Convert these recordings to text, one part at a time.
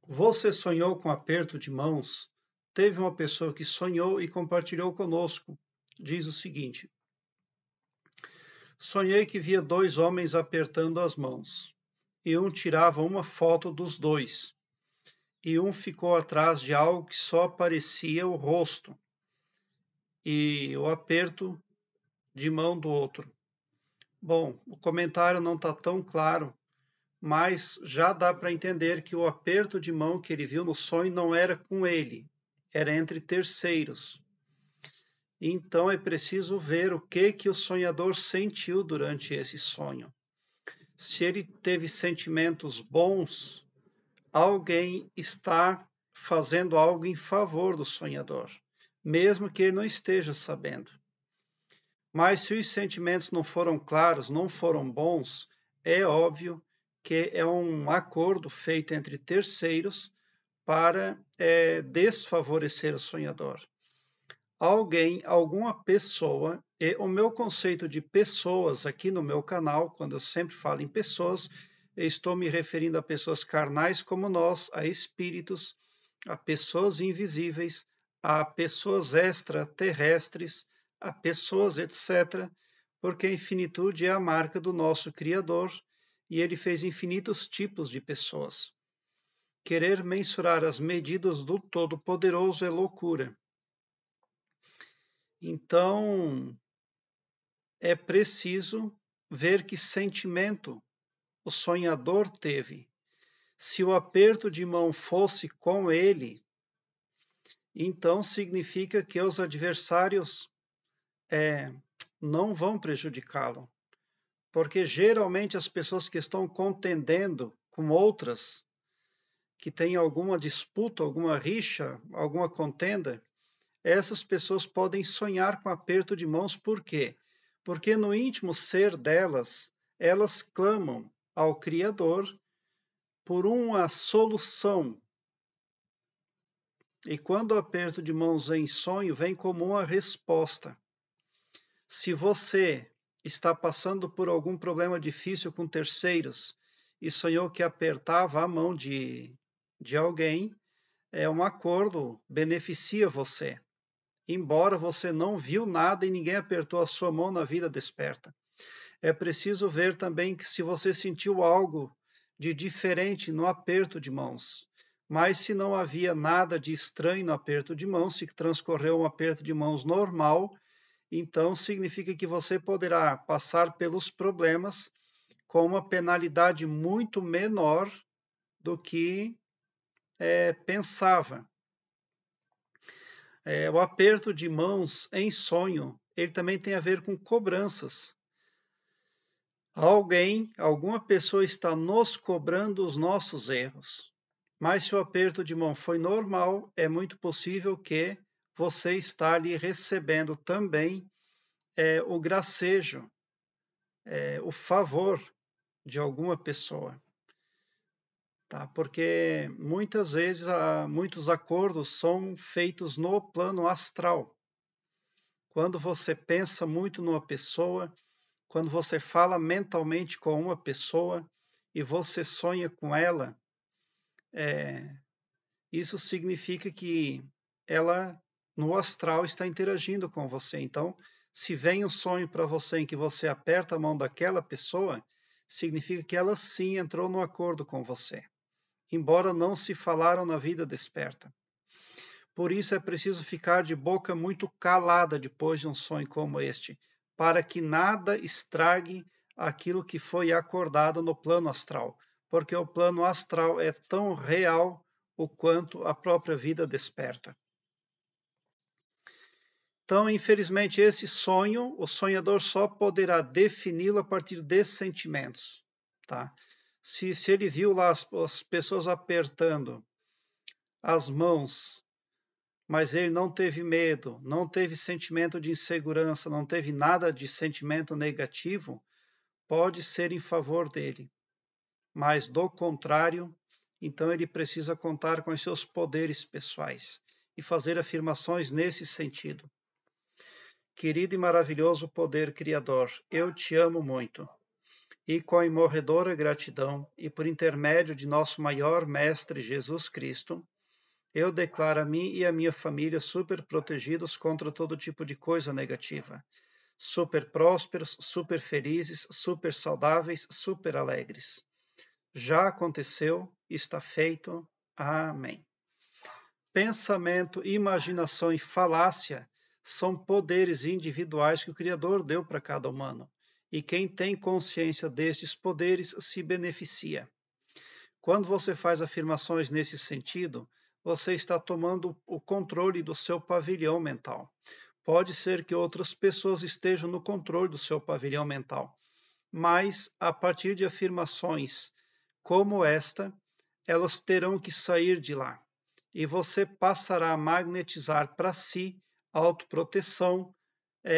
Você sonhou com aperto de mãos? Teve uma pessoa que sonhou e compartilhou conosco. Diz o seguinte: sonhei que via dois homens apertando as mãos, e um tirava uma foto dos dois, e um ficou atrás de algo que só aparecia o rosto e o aperto de mão do outro. Bom, o comentário não está tão claro, mas já dá para entender que o aperto de mão que ele viu no sonho não era com ele, era entre terceiros. Então é preciso ver o que o sonhador sentiu durante esse sonho. Se ele teve sentimentos bons, alguém está fazendo algo em favor do sonhador, mesmo que ele não esteja sabendo. Mas se os sentimentos não foram claros, não foram bons, é óbvio que é um acordo feito entre terceiros para desfavorecer o sonhador. Alguém, alguma pessoa, e o meu conceito de pessoas aqui no meu canal, quando eu sempre falo em pessoas, eu estou me referindo a pessoas carnais como nós, a espíritos, a pessoas invisíveis, a pessoas extraterrestres, a pessoas, etc., porque a infinitude é a marca do nosso Criador e ele fez infinitos tipos de pessoas. Querer mensurar as medidas do Todo-Poderoso é loucura. Então, é preciso ver que sentimento o sonhador teve. Se o aperto de mão fosse com ele, então significa que os adversários não vão prejudicá-lo. Porque geralmente as pessoas que estão contendendo com outras, que têm alguma disputa, alguma rixa, alguma contenda, essas pessoas podem sonhar com aperto de mãos. Por quê? Porque no íntimo ser delas, elas clamam ao Criador por uma solução. E quando o aperto de mãos em sonho, vem como uma resposta. Se você está passando por algum problema difícil com terceiros e sonhou que apertava a mão de alguém, é um acordo, beneficia você. Embora você não viu nada e ninguém apertou a sua mão na vida desperta. É preciso ver também que se você sentiu algo de diferente no aperto de mãos, mas se não havia nada de estranho no aperto de mãos, se transcorreu um aperto de mãos normal, então significa que você poderá passar pelos problemas com uma penalidade muito menor do que pensava. O aperto de mãos em sonho, ele também tem a ver com cobranças. Alguém, alguma pessoa está nos cobrando os nossos erros. Mas se o aperto de mão foi normal, é muito possível que você está ali recebendo também o gracejo, o favor de alguma pessoa. Tá? Porque muitas vezes muitos acordos são feitos no plano astral. Quando você pensa muito numa pessoa, quando você fala mentalmente com uma pessoa e você sonha com ela, isso significa que ela no astral está interagindo com você. Então, se vem um sonho para você em que você aperta a mão daquela pessoa, significa que ela sim entrou no acordo com você, embora não se falaram na vida desperta. Por isso é preciso ficar de boca muito calada depois de um sonho como este, para que nada estrague aquilo que foi acordado no plano astral, porque o plano astral é tão real o quanto a própria vida desperta. Então, infelizmente, esse sonho, o sonhador só poderá defini-lo a partir desses sentimentos. Tá? Se ele viu lá as pessoas apertando as mãos, mas ele não teve medo, não teve sentimento de insegurança, não teve nada de sentimento negativo, pode ser em favor dele. Mas, do contrário, então ele precisa contar com os seus poderes pessoais e fazer afirmações nesse sentido. Querido e maravilhoso poder criador, eu te amo muito. e com a imorredora gratidão e por intermédio de nosso maior Mestre Jesus Cristo, eu declaro a mim e a minha família super protegidos contra todo tipo de coisa negativa, super prósperos, super felizes, super saudáveis, super alegres. Já aconteceu, está feito. Amém. Pensamento, imaginação e falácia são poderes individuais que o Criador deu para cada humano, e quem tem consciência destes poderes se beneficia. Quando você faz afirmações nesse sentido, você está tomando o controle do seu pavilhão mental. Pode ser que outras pessoas estejam no controle do seu pavilhão mental, mas a partir de afirmações como esta, elas terão que sair de lá. E você passará a magnetizar para si autoproteção,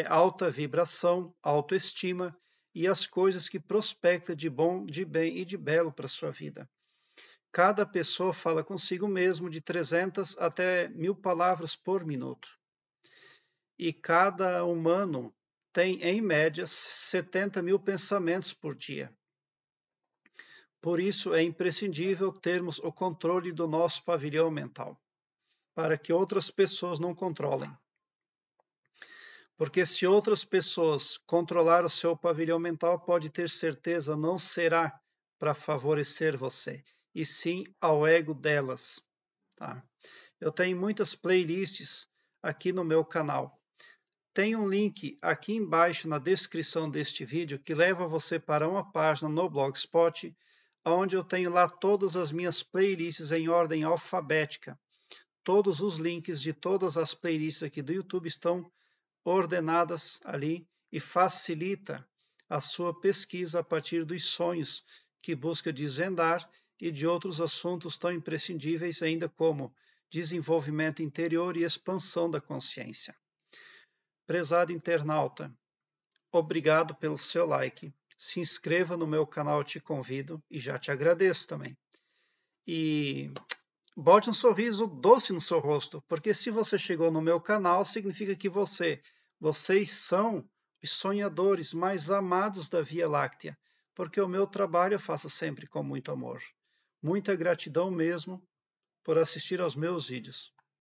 alta vibração, autoestima e as coisas que prospecta de bom, de bem e de belo para a sua vida. Cada pessoa fala consigo mesmo de 300 até 1000 palavras por minuto. E cada humano tem, em média, 70.000 pensamentos por dia. Por isso é imprescindível termos o controle do nosso pavilhão mental, para que outras pessoas não controlem. Porque se outras pessoas controlar o seu pavilhão mental, pode ter certeza, não será para favorecer você, e sim ao ego delas. Tá? Eu tenho muitas playlists aqui no meu canal. Tem um link aqui embaixo na descrição deste vídeo que leva você para uma página no Blogspot, onde eu tenho lá todas as minhas playlists em ordem alfabética. Todos os links de todas as playlists aqui do YouTube estão ordenadas ali e facilita a sua pesquisa a partir dos sonhos que busca desvendar e de outros assuntos tão imprescindíveis ainda como desenvolvimento interior e expansão da consciência. Prezado internauta, obrigado pelo seu like. Se inscreva no meu canal, eu te convido e já te agradeço também. E bote um sorriso doce no seu rosto, porque se você chegou no meu canal, significa que vocês são os sonhadores mais amados da Via Láctea, porque o meu trabalho eu faço sempre com muito amor. Muita gratidão mesmo por assistir aos meus vídeos.